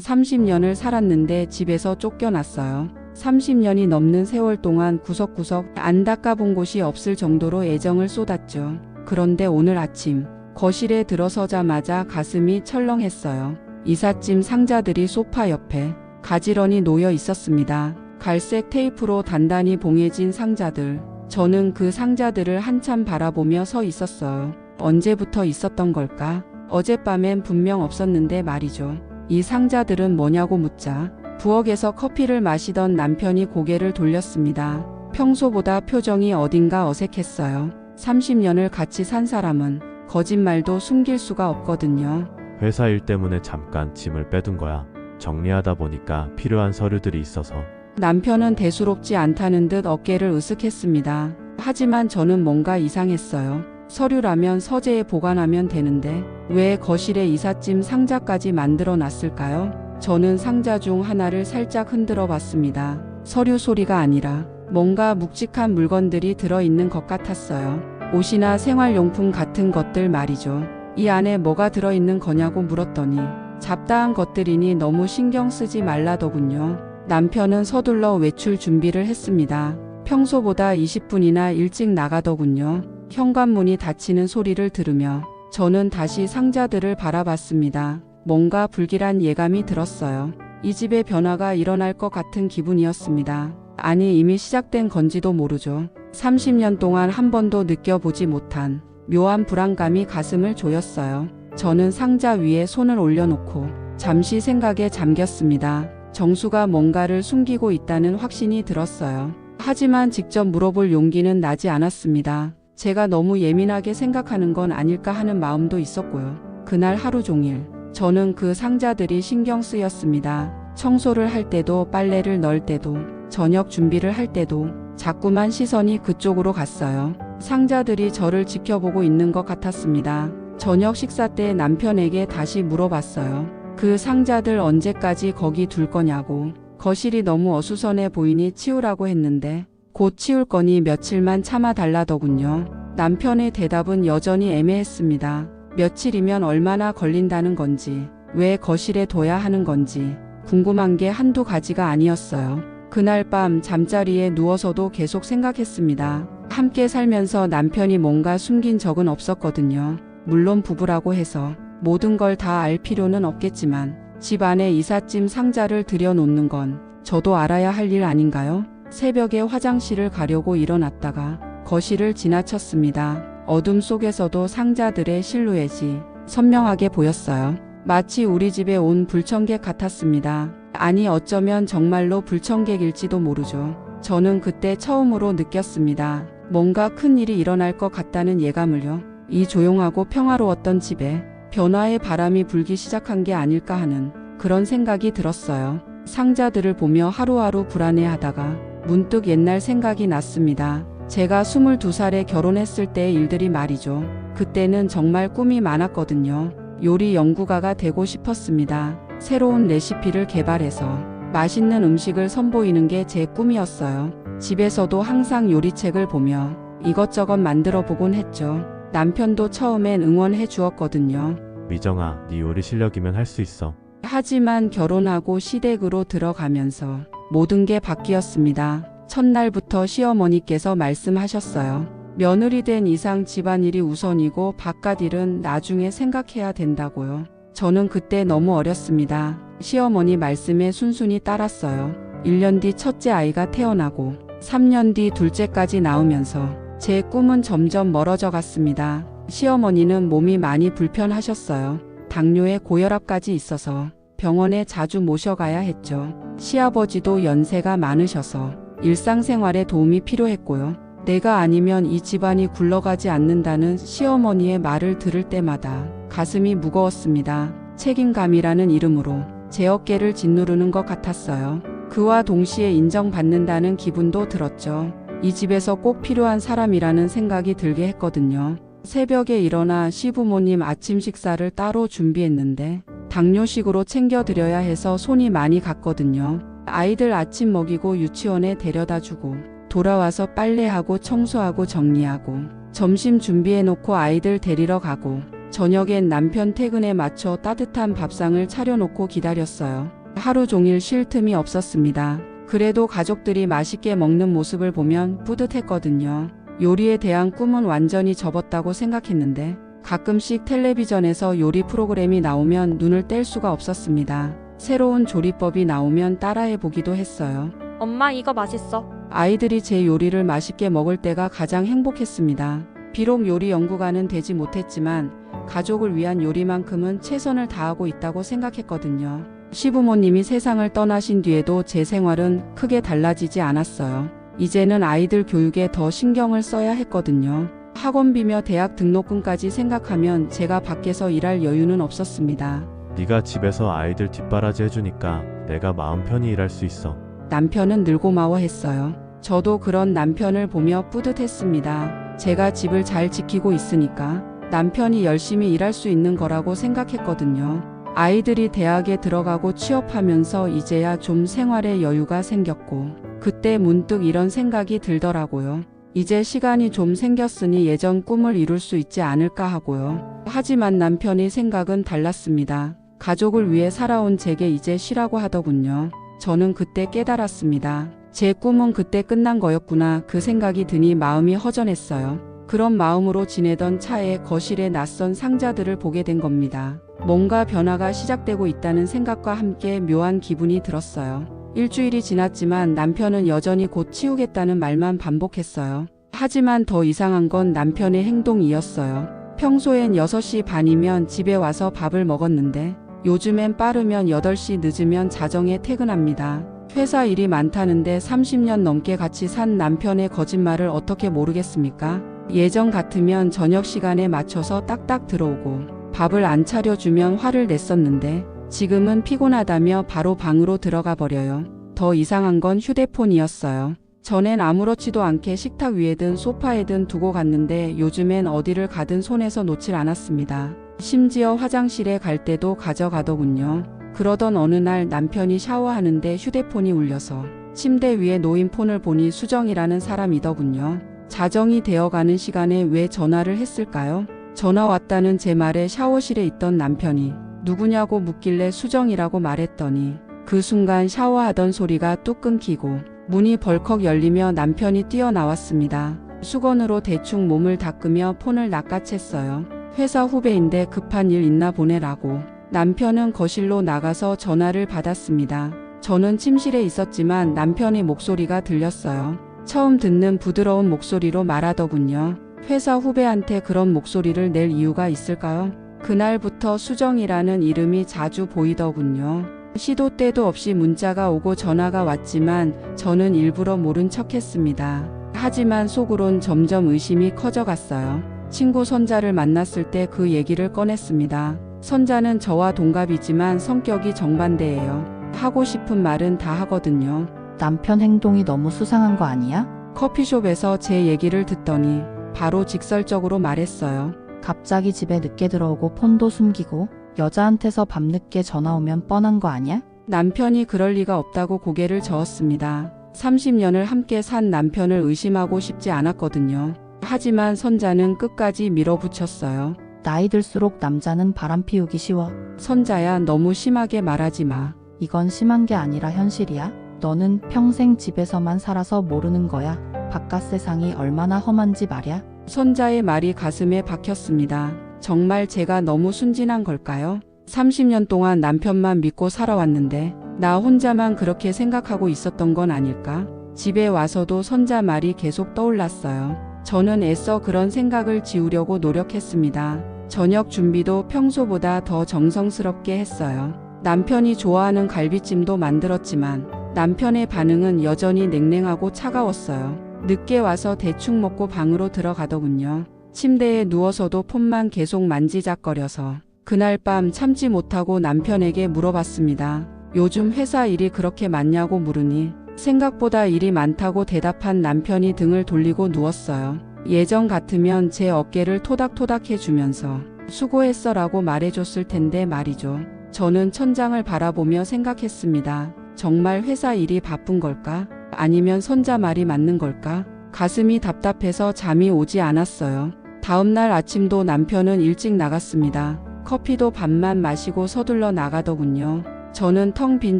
30년을 살았는데 집에서 쫓겨났어요. 30년이 넘는 세월 동안 구석구석 안 닦아본 곳이 없을 정도로 애정을 쏟았죠. 그런데 오늘 아침 거실에 들어서자마자 가슴이 철렁했어요. 이삿짐 상자들이 소파 옆에 가지런히 놓여 있었습니다. 갈색 테이프로 단단히 봉해진 상자들. 저는 그 상자들을 한참 바라보며 서 있었어요. 언제부터 있었던 걸까? 어젯밤엔 분명 없었는데 말이죠. 이 상자들은 뭐냐고 묻자 부엌에서 커피를 마시던 남편이 고개를 돌렸습니다. 평소보다 표정이 어딘가 어색했어요. 30년을 같이 산 사람은 거짓말도 숨길 수가 없거든요. 회사 일 때문에 잠깐 짐을 빼둔 거야. 정리하다 보니까 필요한 서류들이 있어서. 남편은 대수롭지 않다는 듯 어깨를 으쓱했습니다. 하지만 저는 뭔가 이상했어요. 서류라면 서재에 보관하면 되는데 왜 거실에 이삿짐 상자까지 만들어 놨을까요? 저는 상자 중 하나를 살짝 흔들어 봤습니다. 서류 소리가 아니라 뭔가 묵직한 물건들이 들어있는 것 같았어요. 옷이나 생활용품 같은 것들 말이죠. 이 안에 뭐가 들어있는 거냐고 물었더니 잡다한 것들이니 너무 신경 쓰지 말라더군요. 남편은 서둘러 외출 준비를 했습니다. 평소보다 20분이나 일찍 나가더군요. 현관문이 닫히는 소리를 들으며 저는 다시 상자들을 바라봤습니다. 뭔가 불길한 예감이 들었어요. 이 집에 변화가 일어날 것 같은 기분이었습니다. 아니 이미 시작된 건지도 모르죠. 30년 동안 한 번도 느껴보지 못한 묘한 불안감이 가슴을 조였어요. 저는 상자 위에 손을 올려놓고 잠시 생각에 잠겼습니다. 정수가 뭔가를 숨기고 있다는 확신이 들었어요. 하지만 직접 물어볼 용기는 나지 않았습니다. 제가 너무 예민하게 생각하는 건 아닐까 하는 마음도 있었고요. 그날 하루 종일 저는 그 상자들이 신경 쓰였습니다. 청소를 할 때도 빨래를 넣을 때도 저녁 준비를 할 때도 자꾸만 시선이 그쪽으로 갔어요. 상자들이 저를 지켜보고 있는 것 같았습니다. 저녁 식사 때 남편에게 다시 물어봤어요. 그 상자들 언제까지 거기 둘 거냐고. 거실이 너무 어수선해 보이니 치우라고 했는데 곧 치울 거니 며칠만 참아달라더군요. 남편의 대답은 여전히 애매했습니다. 며칠이면 얼마나 걸린다는 건지, 왜 거실에 둬야 하는 건지 궁금한 게 한두 가지가 아니었어요. 그날 밤 잠자리에 누워서도 계속 생각했습니다. 함께 살면서 남편이 뭔가 숨긴 적은 없었거든요. 물론 부부라고 해서 모든 걸 다 알 필요는 없겠지만 집 안에 이삿짐 상자를 들여놓는 건 저도 알아야 할 일 아닌가요? 새벽에 화장실을 가려고 일어났다가 거실을 지나쳤습니다. 어둠 속에서도 상자들의 실루엣이 선명하게 보였어요. 마치 우리 집에 온 불청객 같았습니다. 아니 어쩌면 정말로 불청객일지도 모르죠. 저는 그때 처음으로 느꼈습니다. 뭔가 큰 일이 일어날 것 같다는 예감을요. 이 조용하고 평화로웠던 집에 변화의 바람이 불기 시작한 게 아닐까 하는 그런 생각이 들었어요. 상자들을 보며 하루하루 불안해하다가 문득 옛날 생각이 났습니다. 제가 22살에 결혼했을 때의 일들이 말이죠. 그때는 정말 꿈이 많았거든요. 요리 연구가가 되고 싶었습니다. 새로운 레시피를 개발해서 맛있는 음식을 선보이는 게 제 꿈이었어요. 집에서도 항상 요리책을 보며 이것저것 만들어 보곤 했죠. 남편도 처음엔 응원해 주었거든요. 미정아, 네 요리 실력이면 할 수 있어. 하지만 결혼하고 시댁으로 들어가면서 모든 게 바뀌었습니다. 첫날부터 시어머니께서 말씀하셨어요. 며느리 된 이상 집안일이 우선이고 바깥 일은 나중에 생각해야 된다고요. 저는 그때 너무 어렸습니다. 시어머니 말씀에 순순히 따랐어요. 1년 뒤 첫째 아이가 태어나고 3년 뒤 둘째까지 나오면서 제 꿈은 점점 멀어져 갔습니다. 시어머니는 몸이 많이 불편하셨어요. 당뇨에 고혈압까지 있어서 병원에 자주 모셔가야 했죠. 시아버지도 연세가 많으셔서 일상생활에 도움이 필요했고요. 내가 아니면 이 집안이 굴러가지 않는다는 시어머니의 말을 들을 때마다 가슴이 무거웠습니다. 책임감이라는 이름으로 제 어깨를 짓누르는 것 같았어요. 그와 동시에 인정받는다는 기분도 들었죠. 이 집에서 꼭 필요한 사람이라는 생각이 들게 했거든요. 새벽에 일어나 시부모님 아침 식사를 따로 준비했는데 당뇨식으로 챙겨드려야 해서 손이 많이 갔거든요. 아이들 아침 먹이고 유치원에 데려다주고 돌아와서 빨래하고 청소하고 정리하고 점심 준비해놓고 아이들 데리러 가고 저녁엔 남편 퇴근에 맞춰 따뜻한 밥상을 차려놓고 기다렸어요. 하루 종일 쉴 틈이 없었습니다. 그래도 가족들이 맛있게 먹는 모습을 보면 뿌듯했거든요. 요리에 대한 꿈은 완전히 접었다고 생각했는데 가끔씩 텔레비전에서 요리 프로그램이 나오면 눈을 뗄 수가 없었습니다. 새로운 조리법이 나오면 따라해 보기도 했어요. 엄마 이거 맛있어. 아이들이 제 요리를 맛있게 먹을 때가 가장 행복했습니다. 비록 요리 연구가는 되지 못했지만 가족을 위한 요리만큼은 최선을 다하고 있다고 생각했거든요. 시부모님이 세상을 떠나신 뒤에도 제 생활은 크게 달라지지 않았어요. 이제는 아이들 교육에 더 신경을 써야 했거든요. 학원비며 대학 등록금까지 생각하면 제가 밖에서 일할 여유는 없었습니다. 네가 집에서 아이들 뒷바라지 해주니까 내가 마음 편히 일할 수 있어. 남편은 늘 고마워했어요. 저도 그런 남편을 보며 뿌듯했습니다. 제가 집을 잘 지키고 있으니까 남편이 열심히 일할 수 있는 거라고 생각했거든요. 아이들이 대학에 들어가고 취업하면서 이제야 좀 생활에 여유가 생겼고 그때 문득 이런 생각이 들더라고요. 이제 시간이 좀 생겼으니 예전 꿈을 이룰 수 있지 않을까 하고요. 하지만 남편의 생각은 달랐습니다. 가족을 위해 살아온 제게 이제 쉬라고 하더군요. 저는 그때 깨달았습니다. 제 꿈은 그때 끝난 거였구나. 그 생각이 드니 마음이 허전했어요. 그런 마음으로 지내던 차에 거실에 낯선 상자들을 보게 된 겁니다. 뭔가 변화가 시작되고 있다는 생각과 함께 묘한 기분이 들었어요. 일주일이 지났지만 남편은 여전히 곧 치우겠다는 말만 반복했어요. 하지만 더 이상한 건 남편의 행동이었어요. 평소엔 6시 반이면 집에 와서 밥을 먹었는데 요즘엔 빠르면 8시 늦으면 자정에 퇴근합니다. 회사 일이 많다는데 30년 넘게 같이 산 남편의 거짓말을 어떻게 모르겠습니까? 예전 같으면 저녁 시간에 맞춰서 딱딱 들어오고 밥을 안 차려주면 화를 냈었는데 지금은 피곤하다며 바로 방으로 들어가 버려요. 더 이상한 건 휴대폰이었어요. 전엔 아무렇지도 않게 식탁 위에든 소파에든 두고 갔는데 요즘엔 어디를 가든 손에서 놓질 않았습니다. 심지어 화장실에 갈 때도 가져가더군요. 그러던 어느 날 남편이 샤워하는데 휴대폰이 울려서 침대 위에 놓인 폰을 보니 수정이라는 사람이더군요. 자정이 되어가는 시간에 왜 전화를 했을까요? 전화 왔다는 제 말에 샤워실에 있던 남편이 누구냐고 묻길래 수정이라고 말했더니 그 순간 샤워하던 소리가 뚝 끊기고 문이 벌컥 열리며 남편이 뛰어나왔습니다. 수건으로 대충 몸을 닦으며 폰을 낚아챘어요. 회사 후배인데 급한 일 있나 보내라고. 남편은 거실로 나가서 전화를 받았습니다. 저는 침실에 있었지만 남편의 목소리가 들렸어요. 처음 듣는 부드러운 목소리로 말하더군요. 회사 후배한테 그런 목소리를 낼 이유가 있을까요? 그날부터 수정이라는 이름이 자주 보이더군요. 시도 때도 없이 문자가 오고 전화가 왔지만 저는 일부러 모른 척했습니다. 하지만 속으론 점점 의심이 커져갔어요. 친구 선자를 만났을 때 그 얘기를 꺼냈습니다. 선자는 저와 동갑이지만 성격이 정반대예요. 하고 싶은 말은 다 하거든요. 남편 행동이 너무 수상한 거 아니야? 커피숍에서 제 얘기를 듣더니 바로 직설적으로 말했어요. 갑자기 집에 늦게 들어오고 폰도 숨기고 여자한테서 밤늦게 전화 오면 뻔한 거 아니야? 남편이 그럴 리가 없다고 고개를 저었습니다. 30년을 함께 산 남편을 의심하고 싶지 않았거든요. 하지만 선자는 끝까지 밀어붙였어요. 나이 들수록 남자는 바람 피우기 쉬워. 선자야, 너무 심하게 말하지 마. 이건 심한 게 아니라 현실이야. 너는 평생 집에서만 살아서 모르는 거야. 바깥 세상이 얼마나 험한지 말야. 선자의 말이 가슴에 박혔습니다. 정말 제가 너무 순진한 걸까요? 30년 동안 남편만 믿고 살아왔는데 나 혼자만 그렇게 생각하고 있었던 건 아닐까? 집에 와서도 선자 말이 계속 떠올랐어요. 저는 애써 그런 생각을 지우려고 노력했습니다. 저녁 준비도 평소보다 더 정성스럽게 했어요. 남편이 좋아하는 갈비찜도 만들었지만 남편의 반응은 여전히 냉랭하고 차가웠어요. 늦게 와서 대충 먹고 방으로 들어가더군요. 침대에 누워서도 폰만 계속 만지작거려서 그날 밤 참지 못하고 남편에게 물어봤습니다. 요즘 회사 일이 그렇게 많냐고 물으니 생각보다 일이 많다고 대답한 남편이 등을 돌리고 누웠어요. 예전 같으면 제 어깨를 토닥토닥 해주면서 수고했어라고 말해줬을 텐데 말이죠. 저는 천장을 바라보며 생각했습니다. 정말 회사 일이 바쁜 걸까? 아니면 선자 말이 맞는 걸까? 가슴이 답답해서 잠이 오지 않았어요. 다음날 아침도 남편은 일찍 나갔습니다. 커피도 밥만 마시고 서둘러 나가더군요. 저는 텅 빈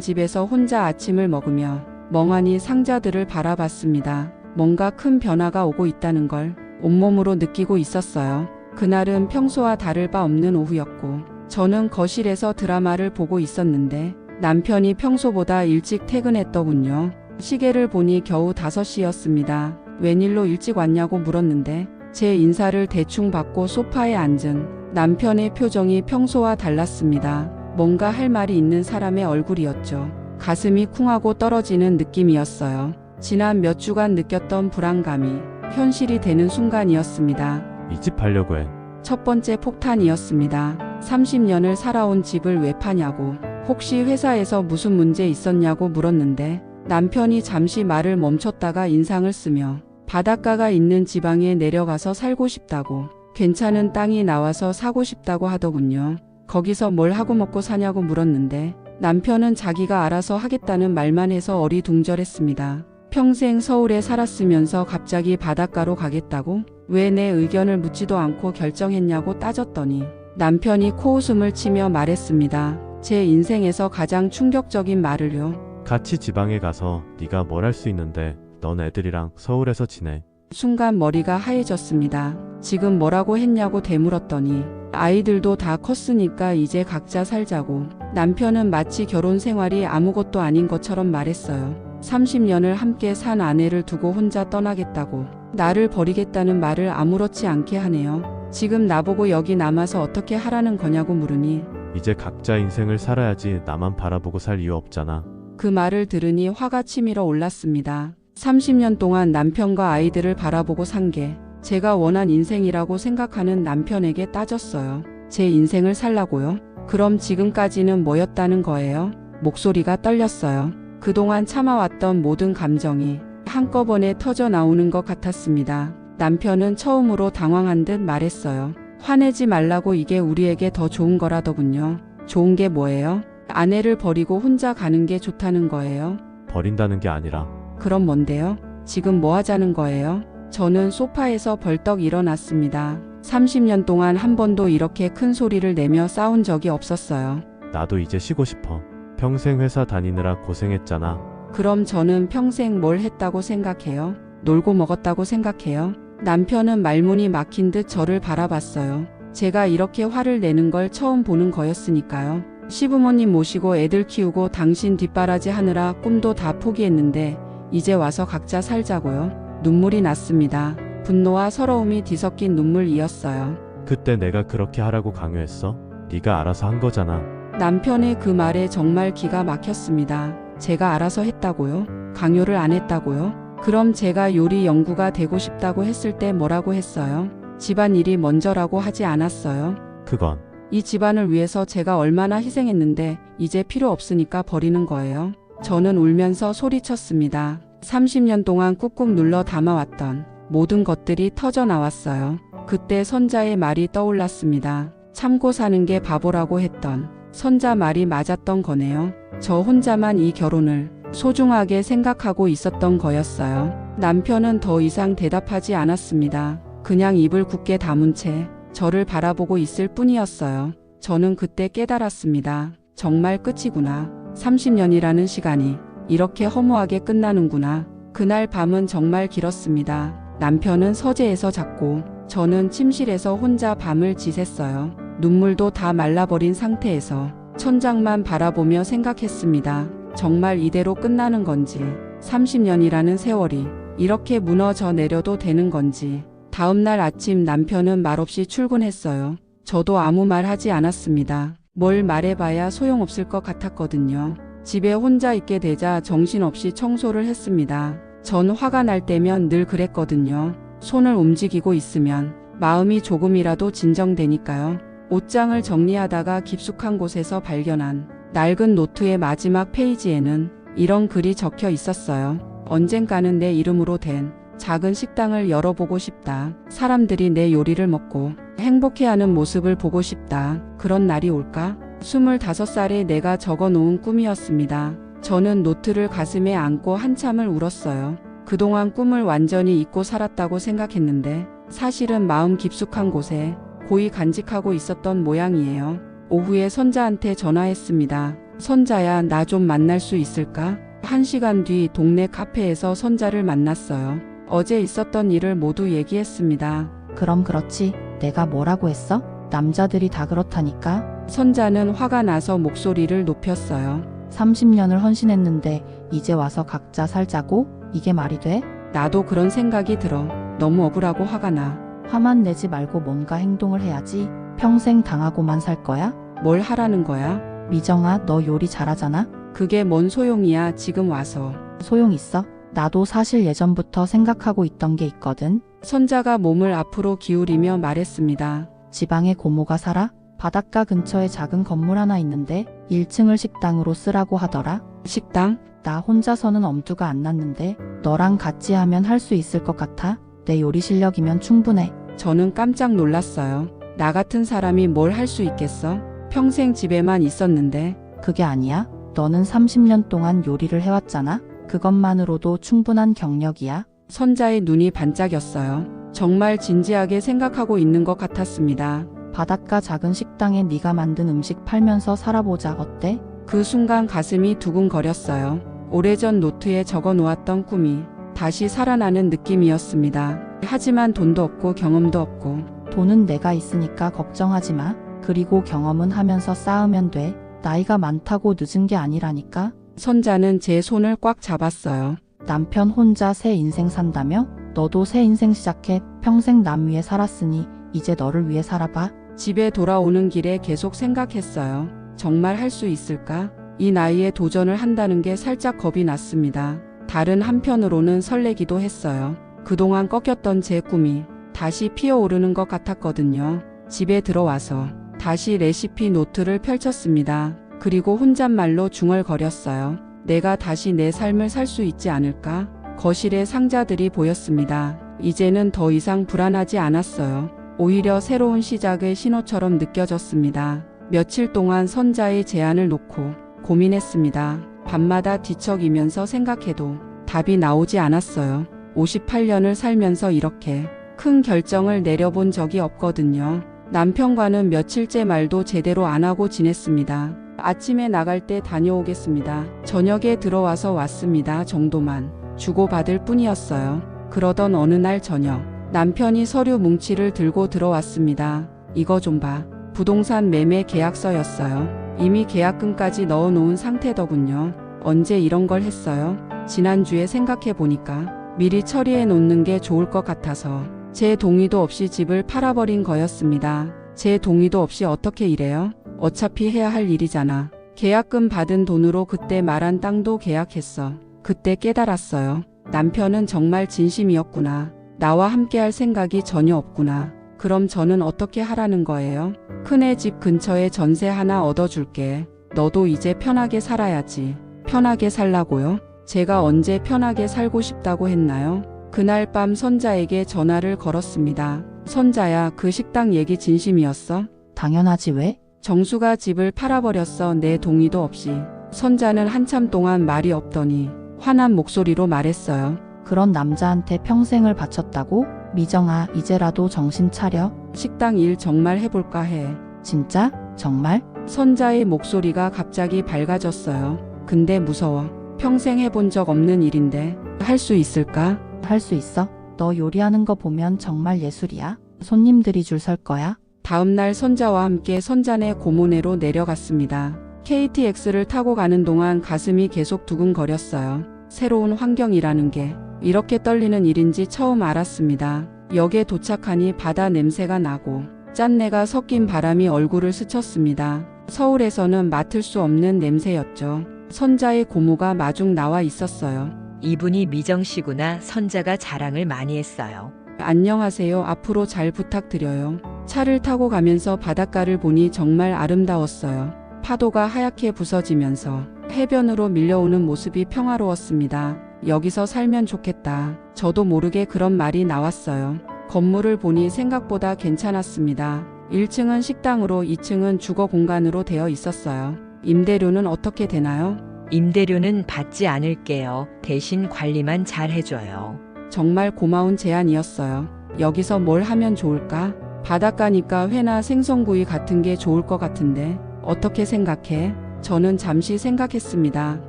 집에서 혼자 아침을 먹으며 멍하니 상자들을 바라봤습니다. 뭔가 큰 변화가 오고 있다는 걸 온몸으로 느끼고 있었어요. 그날은 평소와 다를 바 없는 오후였고 저는 거실에서 드라마를 보고 있었는데 남편이 평소보다 일찍 퇴근했더군요. 시계를 보니 겨우 5시였습니다. 웬일로 일찍 왔냐고 물었는데 제 인사를 대충 받고 소파에 앉은 남편의 표정이 평소와 달랐습니다. 뭔가 할 말이 있는 사람의 얼굴이었죠. 가슴이 쿵하고 떨어지는 느낌이었어요. 지난 몇 주간 느꼈던 불안감이 현실이 되는 순간이었습니다. 이 집 팔려고 해. 첫 번째 폭탄이었습니다. 30년을 살아온 집을 왜 파냐고, 혹시 회사에서 무슨 문제 있었냐고 물었는데 남편이 잠시 말을 멈췄다가 인상을 쓰며 바닷가가 있는 지방에 내려가서 살고 싶다고, 괜찮은 땅이 나와서 사고 싶다고 하더군요. 거기서 뭘 하고 먹고 사냐고 물었는데 남편은 자기가 알아서 하겠다는 말만 해서 어리둥절했습니다. 평생 서울에 살았으면서 갑자기 바닷가로 가겠다고? 왜 내 의견을 묻지도 않고 결정했냐고 따졌더니 남편이 코웃음을 치며 말했습니다. 제 인생에서 가장 충격적인 말을요. 같이 지방에 가서 네가 뭘 할 수 있는데 넌 애들이랑 서울에서 지내. 순간 머리가 하얘졌습니다. 지금 뭐라고 했냐고 되물었더니 아이들도 다 컸으니까 이제 각자 살자고. 남편은 마치 결혼 생활이 아무것도 아닌 것처럼 말했어요. 30년을 함께 산 아내를 두고 혼자 떠나겠다고, 나를 버리겠다는 말을 아무렇지 않게 하네요. 지금 나보고 여기 남아서 어떻게 하라는 거냐고 물으니 이제 각자 인생을 살아야지 나만 바라보고 살 이유 없잖아. 그 말을 들으니 화가 치밀어 올랐습니다. 30년 동안 남편과 아이들을 바라보고 산 게 제가 원한 인생이라고 생각하는 남편에게 따졌어요. 제 인생을 살라고요? 그럼 지금까지는 뭐였다는 거예요? 목소리가 떨렸어요. 그동안 참아왔던 모든 감정이 한꺼번에 터져 나오는 것 같았습니다. 남편은 처음으로 당황한 듯 말했어요. 화내지 말라고, 이게 우리에게 더 좋은 거라더군요. 좋은 게 뭐예요? 아내를 버리고 혼자 가는 게 좋다는 거예요? 버린다는 게 아니라 그럼 뭔데요? 지금 뭐 하자는 거예요? 저는 소파에서 벌떡 일어났습니다. 30년 동안 한 번도 이렇게 큰 소리를 내며 싸운 적이 없었어요. 나도 이제 쉬고 싶어. 평생 회사 다니느라 고생했잖아. 그럼 저는 평생 뭘 했다고 생각해요? 놀고 먹었다고 생각해요? 남편은 말문이 막힌 듯 저를 바라봤어요. 제가 이렇게 화를 내는 걸 처음 보는 거였으니까요. 시부모님 모시고 애들 키우고 당신 뒷바라지 하느라 꿈도 다 포기했는데 이제 와서 각자 살자고요? 눈물이 났습니다. 분노와 서러움이 뒤섞인 눈물이었어요. 그때 내가 그렇게 하라고 강요했어? 네가 알아서 한 거잖아. 남편의 그 말에 정말 기가 막혔습니다. 제가 알아서 했다고요? 강요를 안 했다고요? 그럼 제가 요리 연구가 되고 싶다고 했을 때 뭐라고 했어요? 집안일이 먼저라고 하지 않았어요? 그건 이 집안을 위해서 제가 얼마나 희생했는데 이제 필요 없으니까 버리는 거예요? 저는 울면서 소리쳤습니다. 30년 동안 꾹꾹 눌러 담아왔던 모든 것들이 터져 나왔어요. 그때 선자의 말이 떠올랐습니다. 참고 사는 게 바보라고 했던 선자 말이 맞았던 거네요. 저 혼자만 이 결혼을 소중하게 생각하고 있었던 거였어요. 남편은 더 이상 대답하지 않았습니다. 그냥 입을 굳게 다문 채 저를 바라보고 있을 뿐이었어요. 저는 그때 깨달았습니다. 정말 끝이구나. 30년이라는 시간이 이렇게 허무하게 끝나는구나. 그날 밤은 정말 길었습니다. 남편은 서재에서 잤고 저는 침실에서 혼자 밤을 지샜어요. 눈물도 다 말라버린 상태에서 천장만 바라보며 생각했습니다. 정말 이대로 끝나는 건지, 30년이라는 세월이 이렇게 무너져 내려도 되는 건지. 다음날 아침 남편은 말없이 출근했어요. 저도 아무 말 하지 않았습니다. 뭘 말해봐야 소용없을 것 같았거든요. 집에 혼자 있게 되자 정신없이 청소를 했습니다. 전 화가 날 때면 늘 그랬거든요. 손을 움직이고 있으면 마음이 조금이라도 진정되니까요. 옷장을 정리하다가 깊숙한 곳에서 발견한 낡은 노트의 마지막 페이지에는 이런 글이 적혀 있었어요. 언젠가는 내 이름으로 된 작은 식당을 열어보고 싶다. 사람들이 내 요리를 먹고 행복해하는 모습을 보고 싶다. 그런 날이 올까? 25살에 내가 적어놓은 꿈이었습니다. 저는 노트를 가슴에 안고 한참을 울었어요. 그동안 꿈을 완전히 잊고 살았다고 생각했는데 사실은 마음 깊숙한 곳에 고이 간직하고 있었던 모양이에요. 오후에 선자한테 전화했습니다. 선자야, 나 좀 만날 수 있을까? 1시간 뒤 동네 카페에서 선자를 만났어요. 어제 있었던 일을 모두 얘기했습니다. 그럼 그렇지. 내가 뭐라고 했어? 남자들이 다 그렇다니까. 선자는 화가 나서 목소리를 높였어요. 30년을 헌신했는데 이제 와서 각자 살자고? 이게 말이 돼? 나도 그런 생각이 들어. 너무 억울하고 화가 나. 화만 내지 말고 뭔가 행동을 해야지. 평생 당하고만 살 거야? 뭘 하라는 거야? 미정아, 너 요리 잘하잖아? 그게 뭔 소용이야, 지금 와서. 소용 있어? 나도 사실 예전부터 생각하고 있던 게 있거든. 선자가 몸을 앞으로 기울이며 말했습니다. 지방에 고모가 살아? 바닷가 근처에 작은 건물 하나 있는데 1층을 식당으로 쓰라고 하더라. 식당? 나 혼자서는 엄두가 안 났는데 너랑 같이 하면 할 수 있을 것 같아? 내 요리 실력이면 충분해. 저는 깜짝 놀랐어요. 나 같은 사람이 뭘 할 수 있겠어? 평생 집에만 있었는데. 그게 아니야. 너는 30년 동안 요리를 해왔잖아. 그것만으로도 충분한 경력이야. 선자의 눈이 반짝였어요. 정말 진지하게 생각하고 있는 것 같았습니다. 바닷가 작은 식당에 네가 만든 음식 팔면서 살아보자. 어때? 그 순간 가슴이 두근거렸어요. 오래전 노트에 적어 놓았던 꿈이 다시 살아나는 느낌이었습니다. 하지만 돈도 없고 경험도 없고. 돈은 내가 있으니까 걱정하지 마. 그리고 경험은 하면서 쌓으면 돼. 나이가 많다고 늦은 게 아니라니까. 선자는 제 손을 꽉 잡았어요. 남편 혼자 새 인생 산다며? 너도 새 인생 시작해. 평생 남 위해 살았으니 이제 너를 위해 살아봐. 집에 돌아오는 길에 계속 생각했어요. 정말 할 수 있을까? 이 나이에 도전을 한다는 게 살짝 겁이 났습니다. 다른 한편으로는 설레기도 했어요. 그동안 꺾였던 제 꿈이 다시 피어오르는 것 같았거든요. 집에 들어와서 다시 레시피 노트를 펼쳤습니다. 그리고 혼잣말로 중얼거렸어요. 내가 다시 내 삶을 살 수 있지 않을까? 거실에 상자들이 보였습니다. 이제는 더 이상 불안하지 않았어요. 오히려 새로운 시작의 신호처럼 느껴졌습니다. 며칠 동안 선자의 제안을 놓고 고민했습니다. 밤마다 뒤척이면서 생각해도 답이 나오지 않았어요. 58년을 살면서 이렇게 큰 결정을 내려본 적이 없거든요. 남편과는 며칠째 말도 제대로 안 하고 지냈습니다. 아침에 나갈 때 다녀오겠습니다. 저녁에 들어와서 왔습니다. 정도만 주고받을 뿐이었어요. 그러던 어느 날 저녁, 남편이 서류 뭉치를 들고 들어왔습니다. 이거 좀 봐. 부동산 매매 계약서였어요. 이미 계약금까지 넣어놓은 상태더군요. 언제 이런 걸 했어요? 지난주에 생각해보니까 미리 처리해 놓는 게 좋을 것 같아서 제 동의도 없이 집을 팔아버린 거였습니다. 제 동의도 없이 어떻게 이래요? 어차피 해야 할 일이잖아. 계약금 받은 돈으로 그때 말한 땅도 계약했어. 그때 깨달았어요. 남편은 정말 진심이었구나. 나와 함께할 생각이 전혀 없구나. 그럼 저는 어떻게 하라는 거예요? 큰애 집 근처에 전세 하나 얻어줄게. 너도 이제 편하게 살아야지. 편하게 살라고요? 제가 언제 편하게 살고 싶다고 했나요? 그날 밤 선자에게 전화를 걸었습니다. 선자야, 그 식당 얘기 진심이었어? 당연하지. 왜? 정수가 집을 팔아버렸어. 내 동의도 없이. 선자는 한참 동안 말이 없더니 화난 목소리로 말했어요. 그런 남자한테 평생을 바쳤다고? 미정아, 이제라도 정신 차려. 식당 일 정말 해볼까 해. 진짜? 정말? 선자의 목소리가 갑자기 밝아졌어요. 근데 무서워. 평생 해본 적 없는 일인데 할 수 있을까? 할 수 있어. 너 요리하는 거 보면 정말 예술이야. 손님들이 줄 설 거야. 다음날 선자와 함께 선자네 고모네로 내려갔습니다. KTX를 타고 가는 동안 가슴이 계속 두근거렸어요. 새로운 환경이라는 게 이렇게 떨리는 일인지 처음 알았습니다. 역에 도착하니 바다 냄새가 나고 짠내가 섞인 바람이 얼굴을 스쳤습니다. 서울에서는 맡을 수 없는 냄새였죠. 선자의 고모가 마중 나와 있었어요. 이분이 미정 씨구나. 선자가 자랑을 많이 했어요. 안녕하세요. 앞으로 잘 부탁드려요. 차를 타고 가면서 바닷가를 보니 정말 아름다웠어요. 파도가 하얗게 부서지면서 해변으로 밀려오는 모습이 평화로웠습니다. 여기서 살면 좋겠다. 저도 모르게 그런 말이 나왔어요. 건물을 보니 생각보다 괜찮았습니다. 1층은 식당으로 2층은 주거 공간으로 되어 있었어요. 임대료는 어떻게 되나요? 임대료는 받지 않을게요. 대신 관리만 잘 해줘요. 정말 고마운 제안이었어요. 여기서 뭘 하면 좋을까? 바닷가니까 회나 생선구이 같은 게 좋을 것 같은데 어떻게 생각해? 저는 잠시 생각했습니다.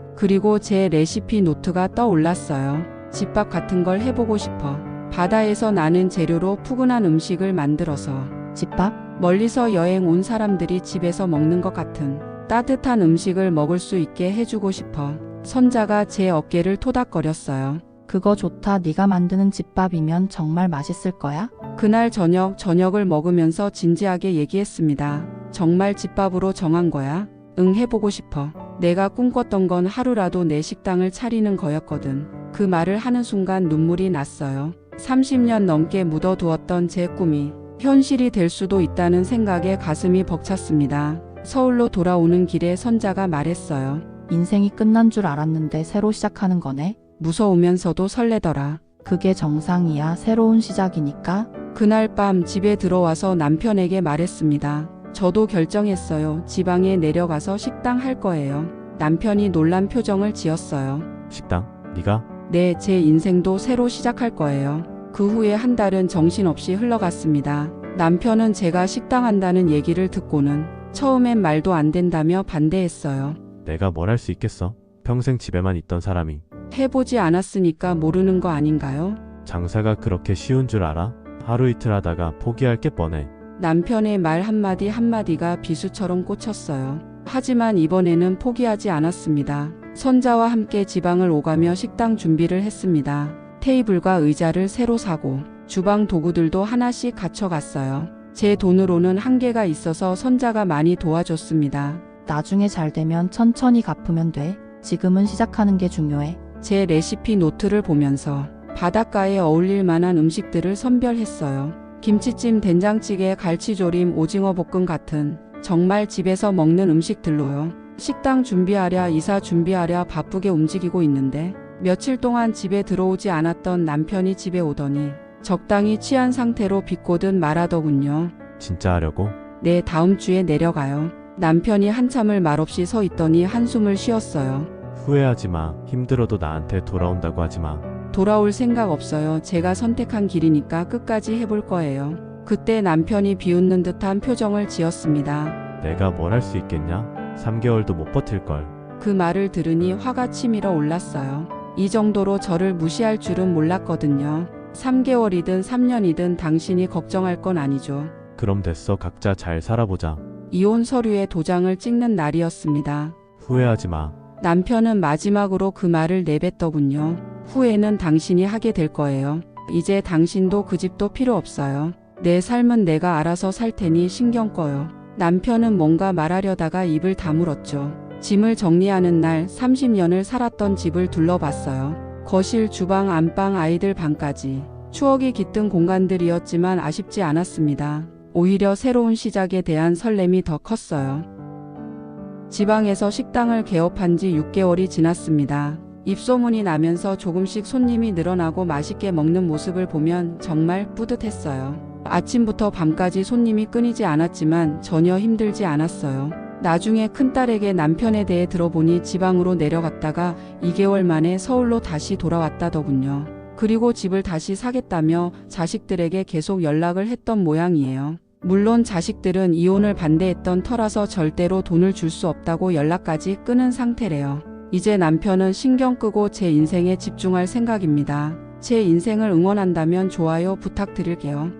그리고 제 레시피 노트가 떠올랐어요. 집밥 같은 걸 해보고 싶어. 바다에서 나는 재료로 푸근한 음식을 만들어서 집밥? 멀리서 여행 온 사람들이 집에서 먹는 것 같은 따뜻한 음식을 먹을 수 있게 해주고 싶어. 선자가 제 어깨를 토닥거렸어요. 그거 좋다. 네가 만드는 집밥이면 정말 맛있을 거야. 그날 저녁을 먹으면서 진지하게 얘기했습니다. 정말 집밥으로 정한 거야? 응, 해보고 싶어. 내가 꿈꿨던 건 하루라도 내 식당을 차리는 거였거든. 그 말을 하는 순간 눈물이 났어요. 30년 넘게 묻어두었던 제 꿈이 현실이 될 수도 있다는 생각에 가슴이 벅찼습니다. 서울로 돌아오는 길에 선자가 말했어요. 인생이 끝난 줄 알았는데 새로 시작하는 거네. 무서우면서도 설레더라. 그게 정상이야. 새로운 시작이니까. 그날 밤 집에 들어와서 남편에게 말했습니다. 저도 결정했어요. 지방에 내려가서 식당 할 거예요. 남편이 놀란 표정을 지었어요. 식당? 네가? 네, 제 인생도 새로 시작할 거예요. 그 후에 한 달은 정신없이 흘러갔습니다. 남편은 제가 식당 한다는 얘기를 듣고는 처음엔 말도 안 된다며 반대했어요. 내가 뭘 할 수 있겠어? 평생 집에만 있던 사람이. 해보지 않았으니까 모르는 거 아닌가요? 장사가 그렇게 쉬운 줄 알아? 하루 이틀 하다가 포기할 게 뻔해. 남편의 말 한마디 한마디가 비수처럼 꽂혔어요. 하지만 이번에는 포기하지 않았습니다. 선자와 함께 지방을 오가며 식당 준비를 했습니다. 테이블과 의자를 새로 사고 주방 도구들도 하나씩 갖춰갔어요. 제 돈으로는 한계가 있어서 선자가 많이 도와줬습니다. 나중에 잘 되면 천천히 갚으면 돼. 지금은 시작하는 게 중요해. 제 레시피 노트를 보면서 바닷가에 어울릴 만한 음식들을 선별했어요. 김치찜, 된장찌개, 갈치조림, 오징어 볶음 같은 정말 집에서 먹는 음식들로요. 식당 준비하랴 이사 준비하랴 바쁘게 움직이고 있는데 며칠 동안 집에 들어오지 않았던 남편이 집에 오더니 적당히 취한 상태로 비꼬듯 말하더군요. 진짜 하려고? 네, 다음 주에 내려가요. 남편이 한참을 말없이 서 있더니 한숨을 쉬었어요. 후회하지 마. 힘들어도 나한테 돌아온다고 하지 마. 돌아올 생각 없어요. 제가 선택한 길이니까 끝까지 해볼 거예요. 그때 남편이 비웃는 듯한 표정을 지었습니다. 내가 뭘 할 수 있겠냐? 3개월도 못 버틸걸. 그 말을 들으니 화가 치밀어 올랐어요. 이 정도로 저를 무시할 줄은 몰랐거든요. 3개월이든 3년이든 당신이 걱정할 건 아니죠. 그럼 됐어. 각자 잘 살아보자. 이혼 서류에 도장을 찍는 날이었습니다. 후회하지 마. 남편은 마지막으로 그 말을 내뱉더군요. 후회는 당신이 하게 될 거예요. 이제 당신도 그 집도 필요 없어요. 내 삶은 내가 알아서 살 테니 신경 꺼요. 남편은 뭔가 말하려다가 입을 다물었죠. 짐을 정리하는 날 30년을 살았던 집을 둘러봤어요. 거실, 주방, 안방, 아이들 방까지. 추억이 깃든 공간들이었지만 아쉽지 않았습니다. 오히려 새로운 시작에 대한 설렘이 더 컸어요. 지방에서 식당을 개업한 지 6개월이 지났습니다. 입소문이 나면서 조금씩 손님이 늘어나고 맛있게 먹는 모습을 보면 정말 뿌듯했어요. 아침부터 밤까지 손님이 끊이지 않았지만 전혀 힘들지 않았어요. 나중에 큰딸에게 남편에 대해 들어보니 지방으로 내려갔다가 2개월 만에 서울로 다시 돌아왔다더군요. 그리고 집을 다시 사겠다며 자식들에게 계속 연락을 했던 모양이에요. 물론 자식들은 이혼을 반대했던 터라서 절대로 돈을 줄 수 없다고 연락까지 끊은 상태래요. 이제 남편은 신경 끄고 제 인생에 집중할 생각입니다. 제 인생을 응원한다면 좋아요 부탁드릴게요.